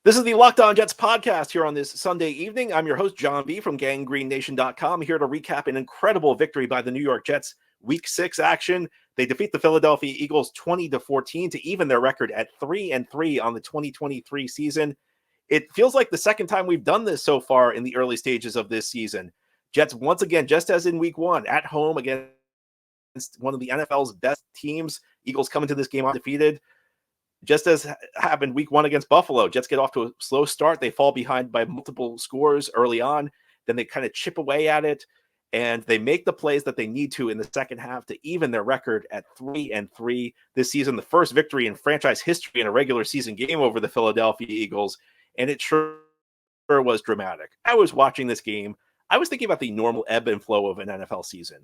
This is the Locked On Jets podcast here on this Sunday evening. I'm your host, John B. from GangGreenNation.com, here to recap an incredible victory by the New York Jets. Week 6 action. They defeat the Philadelphia Eagles 20-14 to even their record at 3-3 on the 2023 season. It feels like the second time we've done this so far in the early stages of this season. Jets, once again, just as in week 1, at home against one of the NFL's best teams. Eagles come into this game undefeated. Just as happened week 1 against Buffalo, Jets get off to a slow start. They fall behind by multiple scores early on. Then they kind of chip away at it, and they make the plays that they need to in the second half to even their record at 3-3 this season. The first victory in franchise history in a regular season game over the Philadelphia Eagles, and it sure was dramatic. I was watching this game. I was thinking about the normal ebb and flow of an NFL season.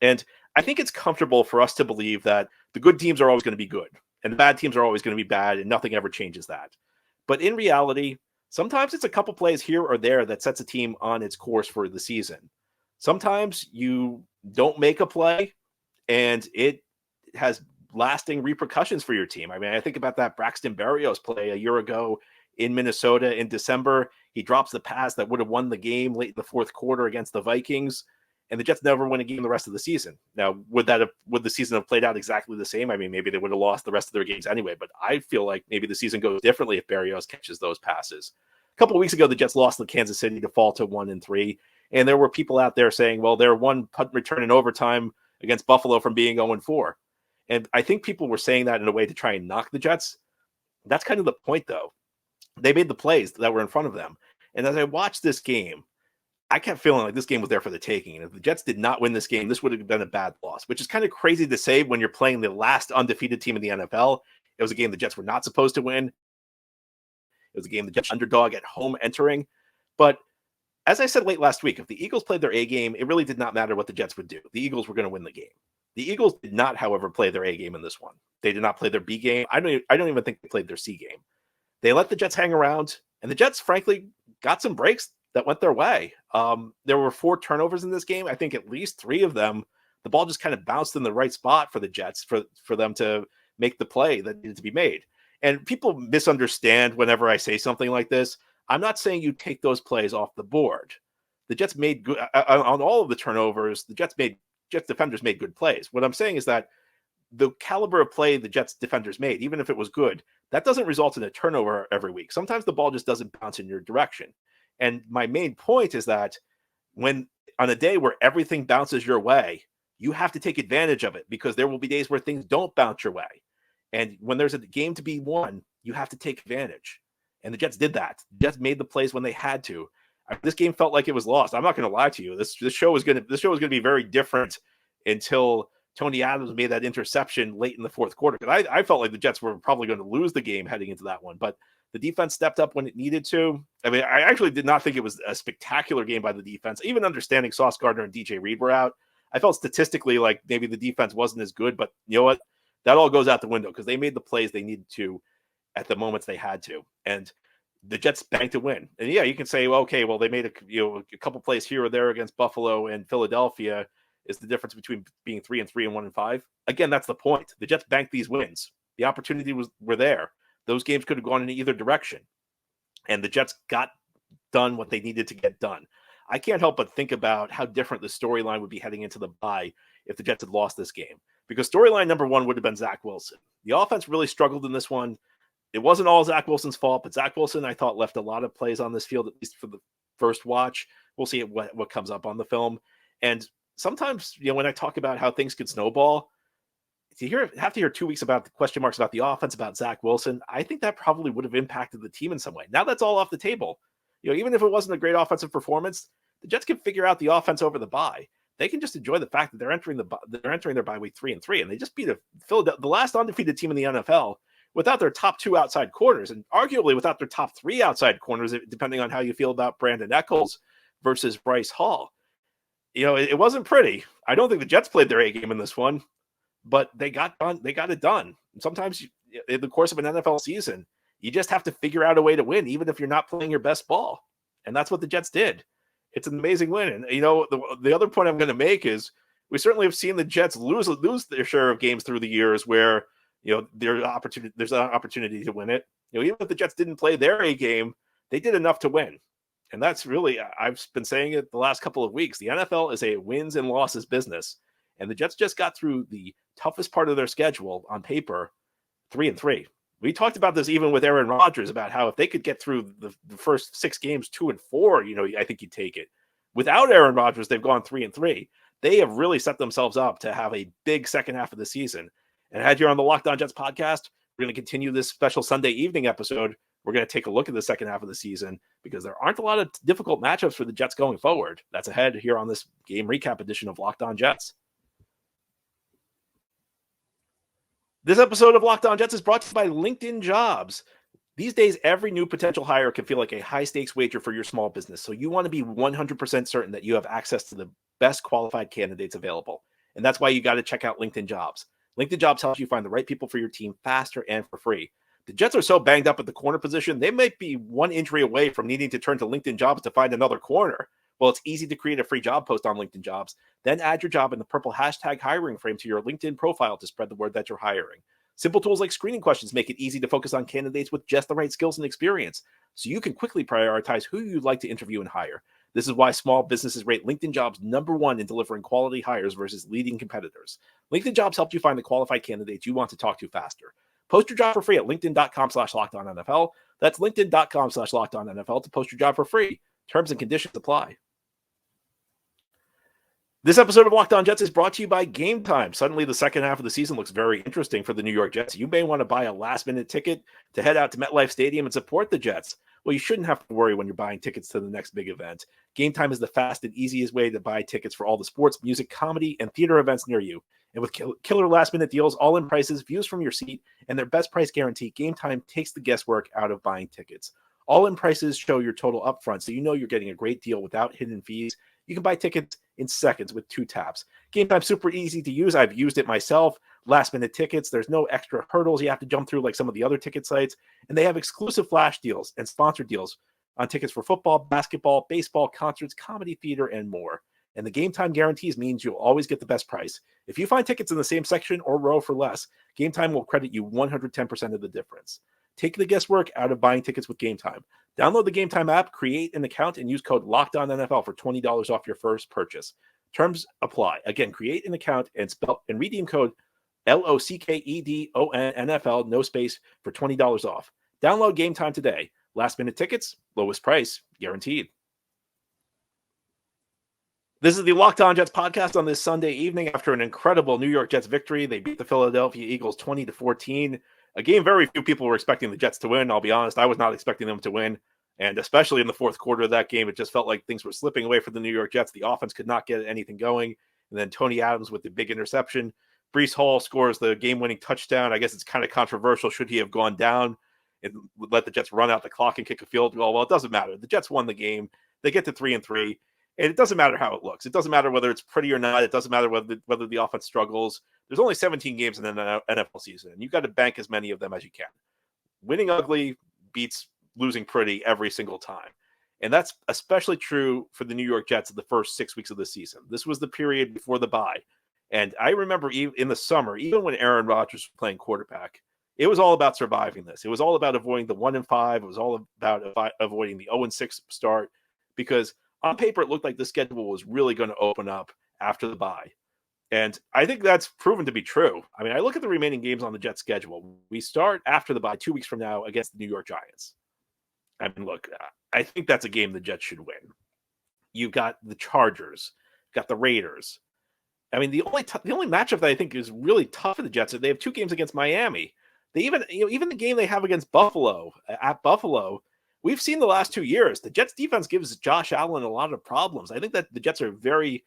And I think it's comfortable for us to believe that the good teams are always going to be good and the bad teams are always going to be bad, and nothing ever changes that. But in reality, sometimes it's a couple plays here or there that sets a team on its course for the season. Sometimes you don't make a play, and it has lasting repercussions for your team. I mean, I think about that Braxton Berrios play a year ago in Minnesota in December. He drops the pass that would have won the game late in the fourth quarter against the Vikings, and the Jets never win a game the rest of the season. Now, would the season have played out exactly the same? I mean, maybe they would have lost the rest of their games anyway, but I feel like maybe the season goes differently if Berrios catches those passes. A couple of weeks ago, the Jets lost to Kansas City to fall to 1-3, and there were people out there saying, well, they're one punt return in overtime against Buffalo from being 0-4. And I think people were saying that in a way to try and knock the Jets. That's kind of the point, though. They made the plays that were in front of them. And as I watched this game, I kept feeling like this game was there for the taking. And if the Jets did not win this game, this would have been a bad loss, which is kind of crazy to say when you're playing the last undefeated team in the NFL. It was a game the Jets were not supposed to win. It was a game the Jets underdog at home entering. But as I said late last week, if the Eagles played their A game, it really did not matter what the Jets would do. The Eagles were going to win the game. The Eagles did not, however, play their A game in this one. They did not play their B game. I don't even think they played their C game. They let the Jets hang around, and the Jets, frankly, got some breaks that went their way. There were 4 turnovers in this game. I think at least 3 of them, the ball just kind of bounced in the right spot for the Jets for them to make the play that needed to be made. And people misunderstand whenever I say something like this. I'm not saying you take those plays off the board. The Jets made good on all of the turnovers. The Jets defenders made good plays. What I'm saying is that the caliber of play the Jets defenders made, even if it was good, that doesn't result in a turnover every week. Sometimes the ball just doesn't bounce in your direction. And my main point is that when on a day where everything bounces your way, you have to take advantage of it, because there will be days where things don't bounce your way. And when there's a game to be won, you have to take advantage. And the Jets did that. The Jets made the plays when they had to. This game felt like it was lost. I'm not going to lie to you. This show was going to be very different until Tony Adams made that interception late in the fourth quarter. Because I felt like the Jets were probably going to lose the game heading into that one. But the defense stepped up when it needed to. I mean, I actually did not think it was a spectacular game by the defense. Even understanding Sauce Gardner and DJ Reed were out, I felt statistically like maybe the defense wasn't as good. But you know what? That all goes out the window because they made the plays they needed to at the moments they had to. And the Jets banked a win. And yeah, you can say, well, okay, well, they made a couple plays here or there against Buffalo and Philadelphia. Is the difference between being 3-3 and 1-5? Again, that's the point. The Jets banked these wins. The opportunity were there. Those games could have gone in either direction. And the Jets got done what they needed to get done. I can't help but think about how different the storyline would be heading into the bye if the Jets had lost this game. Because storyline number 1 would have been Zach Wilson. The offense really struggled in this one. It wasn't all Zach Wilson's fault, but Zach Wilson, I thought, left a lot of plays on this field, at least for the first watch. We'll see what comes up on the film. And sometimes, when I talk about how things could snowball, have to hear 2 weeks about the question marks about the offense, about Zach Wilson. I think that probably would have impacted the team in some way. Now that's all off the table. Even if it wasn't a great offensive performance, the Jets can figure out the offense over the bye. They can just enjoy the fact that they're entering their bye week 3-3, and they just beat the last undefeated team in the NFL without their top 2 outside corners, and arguably without their top 3 outside corners, depending on how you feel about Brandon Echols versus Bryce Hall. It wasn't pretty. I don't think the Jets played their A game in this one, but they got it done. And sometimes in the course of an NFL season, you just have to figure out a way to win, even if you're not playing your best ball. And that's what the Jets did. It's an amazing win. And, the other point I'm going to make is we certainly have seen the Jets lose their share of games through the years where, there's an opportunity to win it. even if the Jets didn't play their A game, they did enough to win. And that's really, I've been saying it the last couple of weeks. The NFL is a wins and losses business. And the Jets just got through the toughest part of their schedule on paper, 3-3. We talked about this even with Aaron Rodgers about how if they could get through the first 6 games, 2-4, I think you'd take it. Without Aaron Rodgers, they've gone 3-3. They have really set themselves up to have a big second half of the season. And had you on the Locked On Jets podcast, we're going to continue this special Sunday evening episode. We're going to take a look at the second half of the season because there aren't a lot of difficult matchups for the Jets going forward. That's ahead here on this game recap edition of Locked On Jets. This episode of Locked On Jets is brought to you by LinkedIn Jobs. These days, every new potential hire can feel like a high-stakes wager for your small business, so you want to be 100% certain that you have access to the best qualified candidates available. And that's why you got to check out LinkedIn Jobs. LinkedIn Jobs helps you find the right people for your team faster and for free. The Jets are so banged up at the corner position, they might be one injury away from needing to turn to LinkedIn Jobs to find another corner. Well, it's easy to create a free job post on LinkedIn Jobs, then add your job in the purple hashtag hiring frame to your LinkedIn profile to spread the word that you're hiring. Simple tools like screening questions make it easy to focus on candidates with just the right skills and experience, so you can quickly prioritize who you'd like to interview and hire. This is why small businesses rate LinkedIn Jobs #1 in delivering quality hires versus leading competitors. LinkedIn Jobs helps you find the qualified candidates you want to talk to faster. Post your job for free at linkedin.com/LockedOnNFL. That's linkedin.com/LockedOnNFL to post your job for free. Terms and conditions apply. This episode of Locked On Jets is brought to you by Gametime. Suddenly, the second half of the season looks very interesting for the New York Jets. You may want to buy a last-minute ticket to head out to MetLife Stadium and support the Jets. Well, you shouldn't have to worry when you're buying tickets to the next big event. Gametime is the fast and easiest way to buy tickets for all the sports, music, comedy, and theater events near you. And with killer last-minute deals, all-in prices, views from your seat, and their best price guarantee, Gametime takes the guesswork out of buying tickets. All-in prices show your total upfront, so you know you're getting a great deal without hidden fees. You can buy tickets in seconds with 2 taps. Gametime's super easy to use. I've used it myself. Last-minute tickets. There's no extra hurdles you have to jump through like some of the other ticket sites. And they have exclusive flash deals and sponsor deals on tickets for football, basketball, baseball, concerts, comedy, theater, and more. And the Gametime guarantees means you'll always get the best price. If you find tickets in the same section or row for less, Gametime will credit you 110% of the difference. Take the guesswork out of buying tickets with Gametime. Download the Gametime app, create an account, and use code LOCKEDONNFL for $20 off your first purchase. Terms apply. Again, create an account and redeem code LOCKEDONNFL, no space, for $20 off. Download Gametime today. Last minute tickets, lowest price, guaranteed. This is the Locked On Jets podcast on this Sunday evening after an incredible New York Jets victory. They beat the Philadelphia Eagles 20-14. A game very few people were expecting the Jets to win. I'll be honest, I was not expecting them to win. And especially in the fourth quarter of that game, it just felt like things were slipping away for the New York Jets. The offense could not get anything going. And then Tony Adams with the big interception. Breece Hall scores the game-winning touchdown. I guess it's kind of controversial. Should he have gone down and let the Jets run out the clock and kick a field goal? Well, it doesn't matter. The Jets won the game. They get to 3-3. And it doesn't matter how it looks. It doesn't matter whether it's pretty or not. It doesn't matter whether the offense struggles. There's only 17 games in an NFL season, and you've got to bank as many of them as you can. Winning ugly beats losing pretty every single time. And that's especially true for the New York Jets in the first 6 weeks of the season. This was the period before the bye. And I remember in the summer, even when Aaron Rodgers was playing quarterback, it was all about surviving this. It was all about avoiding the 1-5. It was all about avoiding the 0-6 start, because on paper, it looked like the schedule was really going to open up after the bye. And I think that's proven to be true. I mean, I look at the remaining games on the Jets schedule. We start after the bye 2 weeks from now against the New York Giants. I mean, look, I think that's a game the Jets should win. You've got the Chargers, got the Raiders. I mean, the only matchup that I think is really tough for the Jets is they have 2 games against Miami. They even the game they have against Buffalo, at Buffalo, we've seen the last 2 years, the Jets defense gives Josh Allen a lot of problems. I think that the Jets are going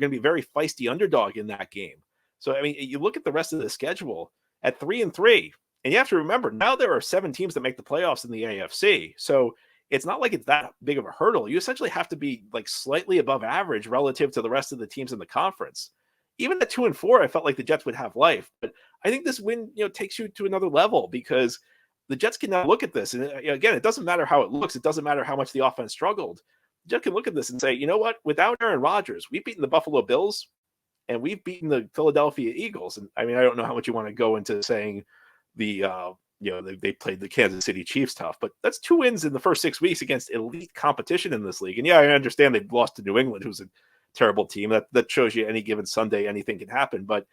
to be very feisty underdog in that game. So, I mean, you look at the rest of the schedule at 3-3, and you have to remember now there are 7 teams that make the playoffs in the AFC. So it's not like it's that big of a hurdle. You essentially have to be like slightly above average relative to the rest of the teams in the conference. Even at 2-4, I felt like the Jets would have life, but I think this win, takes you to another level, because the Jets can now look at this. And again, it doesn't matter how it looks. It doesn't matter how much the offense struggled. The Jets can look at this and say, you know what? Without Aaron Rodgers, we've beaten the Buffalo Bills and we've beaten the Philadelphia Eagles. And I mean, I don't know how much you want to go into saying the they played the Kansas City Chiefs tough, but that's 2 wins in the first 6 weeks against elite competition in this league. And yeah, I understand they've lost to New England, who's a terrible team. That shows you any given Sunday, anything can happen. But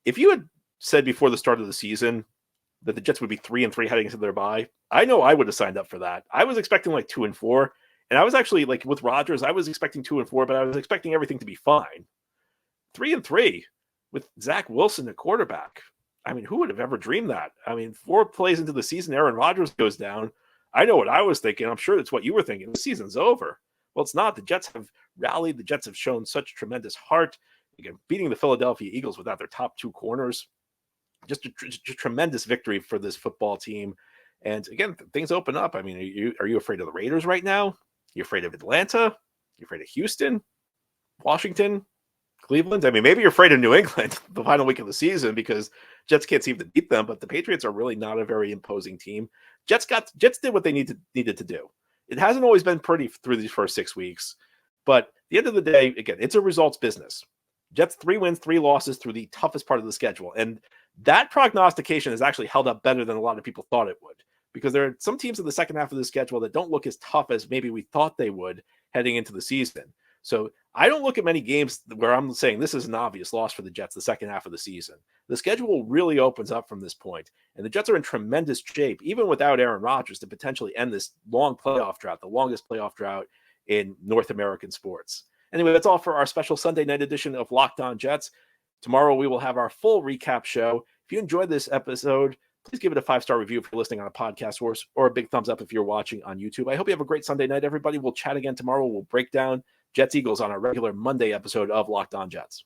if you had said before the start of the season that the Jets would be 3-3 heading into their bye, I know I would have signed up for that. I was expecting like 2-4. And I was actually like with Rodgers, I was expecting 2-4, but I was expecting everything to be fine. 3-3 with Zach Wilson at quarterback. I mean, who would have ever dreamed that? I mean, 4 plays into the season, Aaron Rodgers goes down. I know what I was thinking. I'm sure that's what you were thinking. The season's over. Well, it's not. The Jets have rallied. The Jets have shown such tremendous heart. Again, beating the Philadelphia Eagles without their top 2 corners. Just a tremendous victory for this football team. And again, things open up. I mean, are you afraid of the Raiders right now? You afraid of Atlanta? You afraid of Houston? Washington? Cleveland? I mean, maybe you're afraid of New England the final week of the season because Jets can't seem to beat them, but the Patriots are really not a very imposing team. Jets did what they needed to do. It hasn't always been pretty through these first 6 weeks, but at the end of the day, again, it's a results business. Jets 3 wins, 3 losses through the toughest part of the schedule. And that prognostication has actually held up better than a lot of people thought it would, because there are some teams in the second half of the schedule that don't look as tough as maybe we thought they would heading into the season. So I don't look at many games where I'm saying this is an obvious loss for the Jets the second half of the season. The schedule really opens up from this point, and the Jets are in tremendous shape, even without Aaron Rodgers, to potentially end this long playoff drought, the longest playoff drought in North American sports. Anyway, that's all for our special Sunday night edition of Locked On Jets. Tomorrow we will have our full recap show. If you enjoyed this episode, please give it a 5-star review if you're listening on a podcast source, or a big thumbs up if you're watching on YouTube. I hope you have a great Sunday night, everybody. We'll chat again tomorrow. We'll break down Jets Eagles on our regular Monday episode of Locked On Jets.